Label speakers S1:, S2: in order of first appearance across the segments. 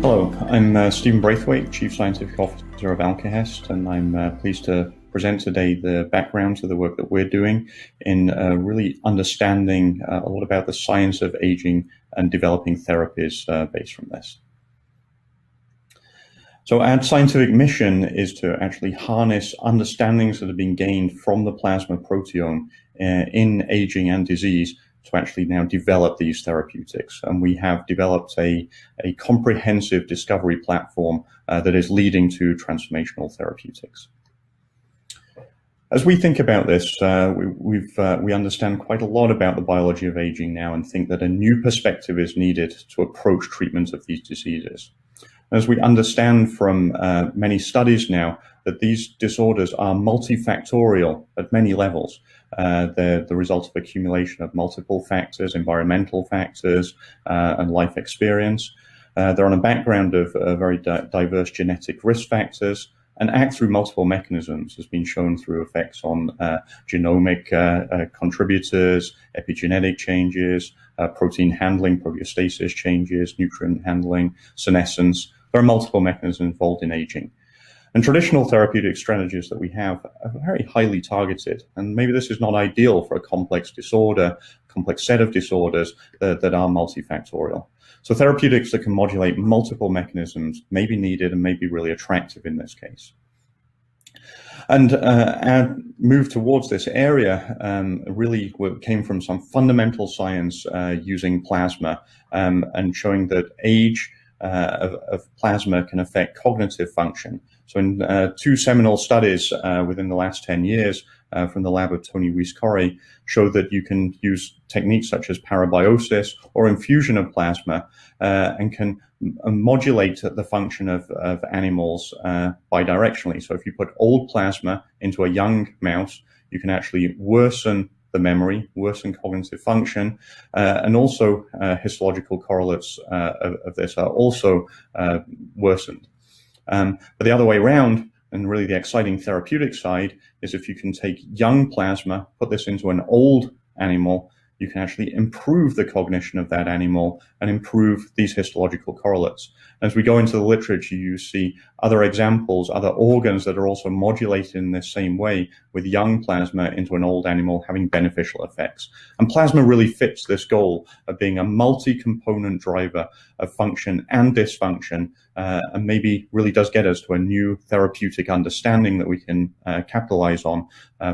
S1: Hello, I'm Steven Braithwaite, Chief Scientific Officer of Alkahest, and I'm pleased to present today the background to the work that we're doing in really understanding a lot about the science of aging and developing therapies based from this. So our scientific mission is to actually harness understandings that have been gained from the plasma proteome in aging and disease to actually now develop these therapeutics. And we have developed a comprehensive discovery platform that is leading to transformational therapeutics. As we think about this, we understand quite a lot about the biology of aging now and think that a new perspective is needed to approach treatment of these diseases. As we understand from many studies now that these disorders are multifactorial at many levels. They're the result of accumulation of multiple factors, environmental factors, and life experience. They're on a background of very diverse genetic risk factors and act through multiple mechanisms, has been shown through effects on genomic contributors, epigenetic changes, protein handling, proteostasis changes, nutrient handling, senescence. There are multiple mechanisms involved in aging. And traditional therapeutic strategies that we have are very highly targeted. And maybe this is not ideal for a complex disorder, complex set of disorders that are multifactorial. So therapeutics that can modulate multiple mechanisms may be needed and may be really attractive in this case. And our move towards this area really came from some fundamental science using plasma and showing that age of plasma can affect cognitive function. So in two seminal studies within the last 10 years from the lab of Tony Ruiz-Corey showed that you can use techniques such as parabiosis or infusion of plasma and can modulate the function of animals bidirectionally. So if you put old plasma into a young mouse, you can actually worsen the memory, worsen cognitive function, and also histological correlates of this are also worsened. But the other way around, and really the exciting therapeutic side, is if you can take young plasma, put this into an old animal, you can actually improve the cognition of that animal and improve these histological correlates. As we go into the literature, you see other examples, other organs that are also modulated in this same way with young plasma into an old animal having beneficial effects. And plasma really fits this goal of being a multi-component driver of function and dysfunction, and maybe really does get us to a new therapeutic understanding that we can capitalize on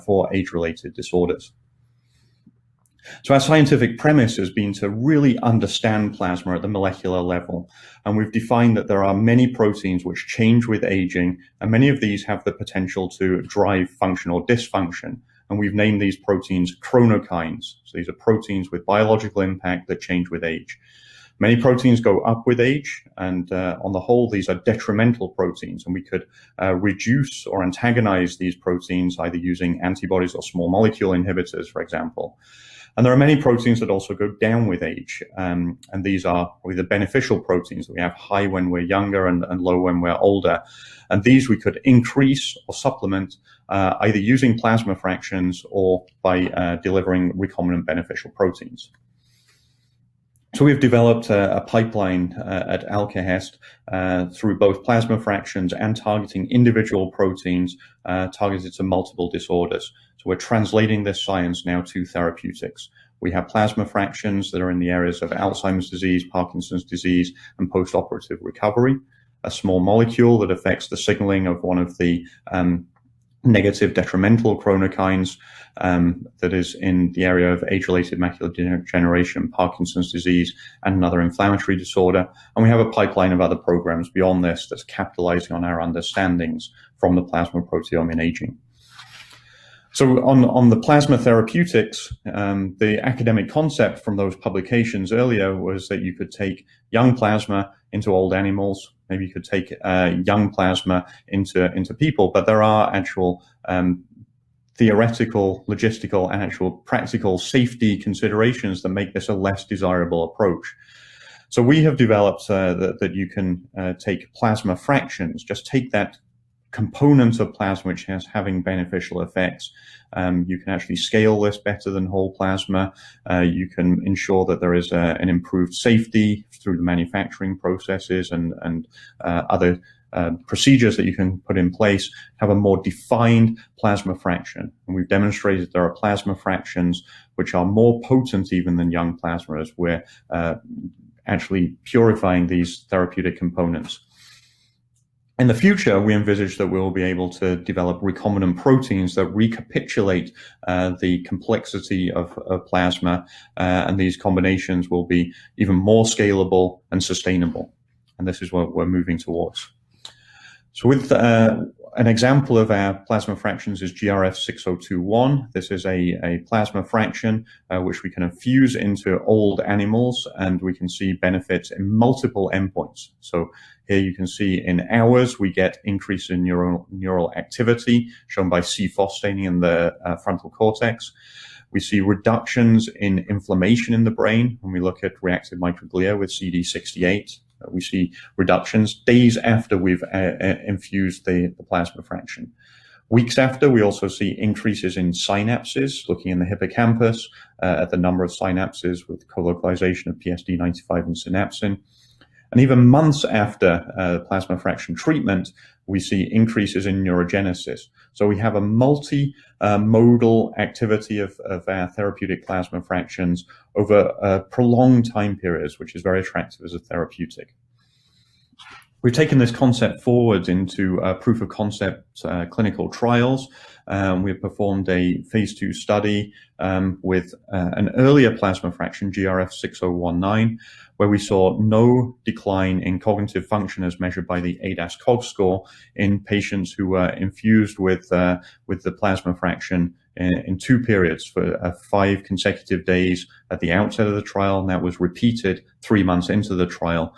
S1: for age-related disorders. So our scientific premise has been to really understand plasma at the molecular level. And we've defined that there are many proteins which change with aging, and many of these have the potential to drive function or dysfunction. And we've named these proteins chronokines. So these are proteins with biological impact that change with age. Many proteins go up with age, and on the whole, these are detrimental proteins, and we could reduce or antagonize these proteins either using antibodies or small molecule inhibitors, for example. And there are many proteins that also go down with age, and these are the beneficial proteins that we have high when we're younger and low when we're older. And these we could increase or supplement either using plasma fractions or by delivering recombinant beneficial proteins. So we've developed a pipeline at Alkahest through both plasma fractions and targeting individual proteins targeted to multiple disorders. So we're translating this science now to therapeutics. We have plasma fractions that are in the areas of Alzheimer's disease, Parkinson's disease, and post-operative recovery. A small molecule that affects the signaling of one of the negative detrimental chronokines that is in the area of age-related macular degeneration, Parkinson's disease, and another inflammatory disorder. And we have a pipeline of other programs beyond this that's capitalizing on our understandings from the plasma proteome in aging. So on the plasma therapeutics, the academic concept from those publications earlier was that you could take young plasma into old animals. Maybe you could take young plasma into people, but there are actual theoretical, logistical, and actual practical safety considerations that make this a less desirable approach. So we have developed that you can take plasma fractions, just take that component of plasma which is having beneficial effects. You can actually scale this better than whole plasma. You can ensure that there is an improved safety through the manufacturing processes and other procedures that you can put in place, have a more defined plasma fraction. And we've demonstrated there are plasma fractions which are more potent even than young plasma as we're actually purifying these therapeutic components. In the future, we envisage that we'll be able to develop recombinant proteins that recapitulate the complexity of plasma, and these combinations will be even more scalable and sustainable. And this is what we're moving towards. So with an example of our plasma fractions is GRF6021. This is a plasma fraction which we can infuse into old animals, and we can see benefits in multiple endpoints. So here you can see in hours we get increase in neural activity shown by C-FOS staining in the frontal cortex. We see reductions in inflammation in the brain when we look at reactive microglia with CD68. We see reductions days after we've infused the plasma fraction. Weeks after, we also see increases in synapses, looking in the hippocampus at the number of synapses with colocalization of PSD95 and synapsin. And even months after plasma fraction treatment, we see increases in neurogenesis. So we have a multi-modal activity of our therapeutic plasma fractions over prolonged time periods, which is very attractive as a therapeutic. We've taken this concept forward into proof of concept clinical trials. We've performed a phase 2 study with an earlier plasma fraction, GRF6019, where we saw no decline in cognitive function as measured by the ADAS-Cog score in patients who were infused with the plasma fraction in 2 periods for 5 consecutive days at the outset of the trial, and that was repeated 3 months into the trial.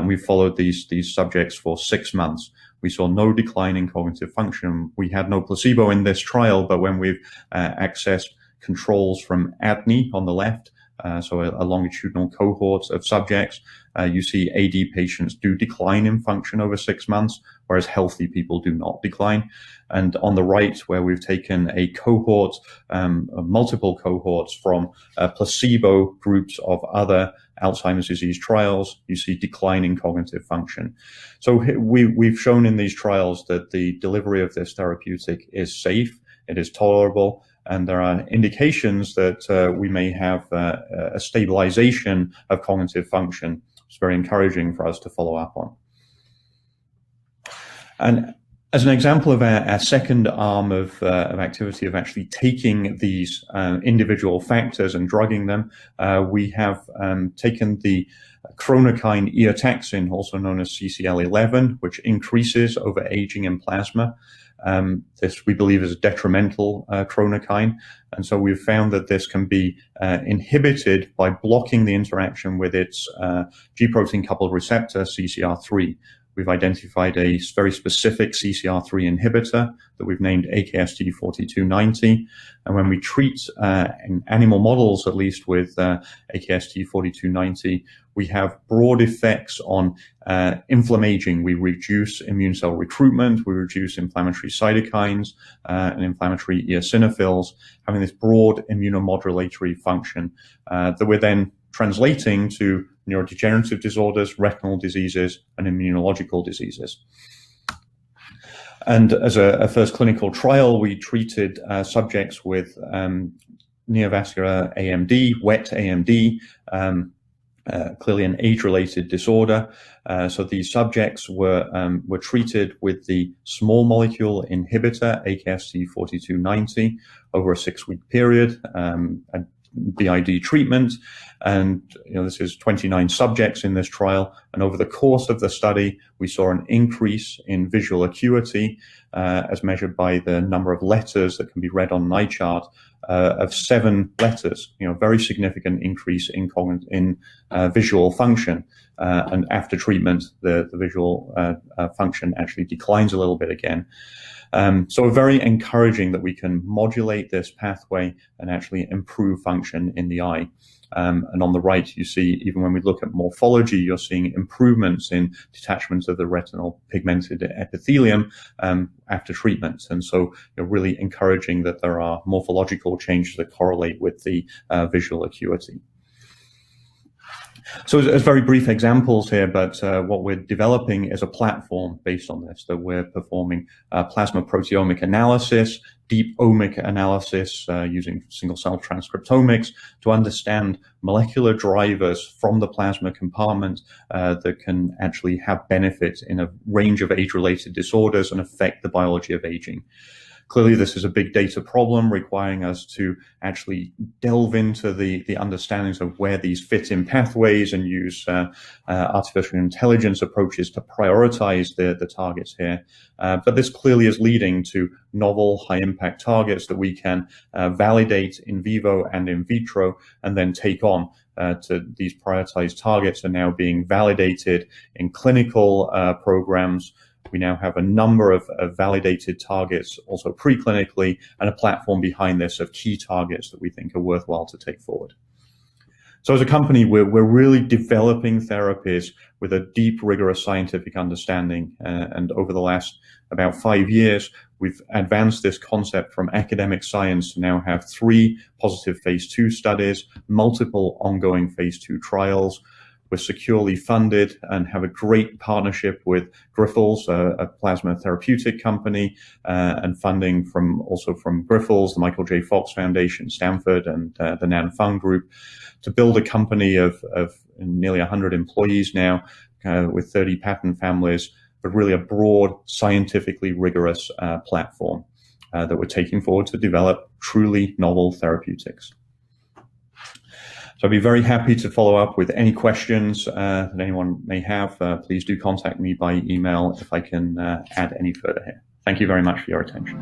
S1: We followed these subjects for 6 months. We saw no decline in cognitive function. We had no placebo in this trial, but when we've accessed controls from ADNI on the left, so a longitudinal cohort of subjects, you see AD patients do decline in function over 6 months, whereas healthy people do not decline. And on the right, where we've taken a cohort, multiple cohorts from placebo groups of other Alzheimer's disease trials, you see decline in cognitive function. So we've shown in these trials that the delivery of this therapeutic is safe, it is tolerable, and there are indications that we may have a stabilization of cognitive function. It's very encouraging for us to follow up on. And as an example of our second arm of activity of actually taking these individual factors and drugging them, we have taken the chronokine eotaxin, also known as CCL11, which increases over aging in plasma. This we believe is a detrimental chronokine, and so we've found that this can be inhibited by blocking the interaction with its G protein coupled receptor CCR3. We've identified a very specific CCR3 inhibitor that we've named AKST4290. And when we treat in animal models, at least with AKST4290, we have broad effects on inflammaging. We reduce immune cell recruitment, we reduce inflammatory cytokines and inflammatory eosinophils, having this broad immunomodulatory function that we're then translating to neurodegenerative disorders, retinal diseases, and immunological diseases. And as a first clinical trial, we treated subjects with neovascular AMD, wet AMD, clearly an age-related disorder. So these subjects were treated with the small molecule inhibitor AKST4290 over a 6-week period, BID treatment, and this is 29 subjects in this trial, and over the course of the study we saw an increase in visual acuity as measured by the number of letters that can be read on an eye chart of 7 letters, very significant increase in visual function, and after treatment the visual function actually declines a little bit again. So very encouraging that we can modulate this pathway and actually improve function in the eye. And on the right, you see, even when we look at morphology, you're seeing improvements in detachment of the retinal pigmented epithelium after treatment. And so you're really encouraging that there are morphological changes that correlate with the visual acuity. So as very brief examples here, but what we're developing is a platform based on this, that we're performing plasma proteomic analysis, deep omic analysis using single-cell transcriptomics to understand molecular drivers from the plasma compartment that can actually have benefit in a range of age-related disorders and affect the biology of aging. Clearly, this is a big data problem requiring us to actually delve into the understandings of where these fit in pathways and use artificial intelligence approaches to prioritize the targets here. But this clearly is leading to novel high-impact targets that we can validate in vivo and in vitro and then take on. To these prioritized targets are now being validated in clinical programs. We now have a number of validated targets, also preclinically, and a platform behind this of key targets that we think are worthwhile to take forward. So as a company, we're really developing therapies with a deep, rigorous scientific understanding. And over the last about 5 years, we've advanced this concept from academic science to now have 3 positive phase 2 studies, multiple ongoing phase 2 trials. We're securely funded and have a great partnership with Grifols, a plasma therapeutic company, and funding also from Grifols, the Michael J. Fox Foundation, Stanford, and the Nan Fung Group, to build a company of nearly 100 employees now, with 30 patent families, but really a broad, scientifically rigorous platform that we're taking forward to develop truly novel therapeutics. So I'd be very happy to follow up with any questions that anyone may have. Please do contact me by email if I can add any further here. Thank you very much for your attention.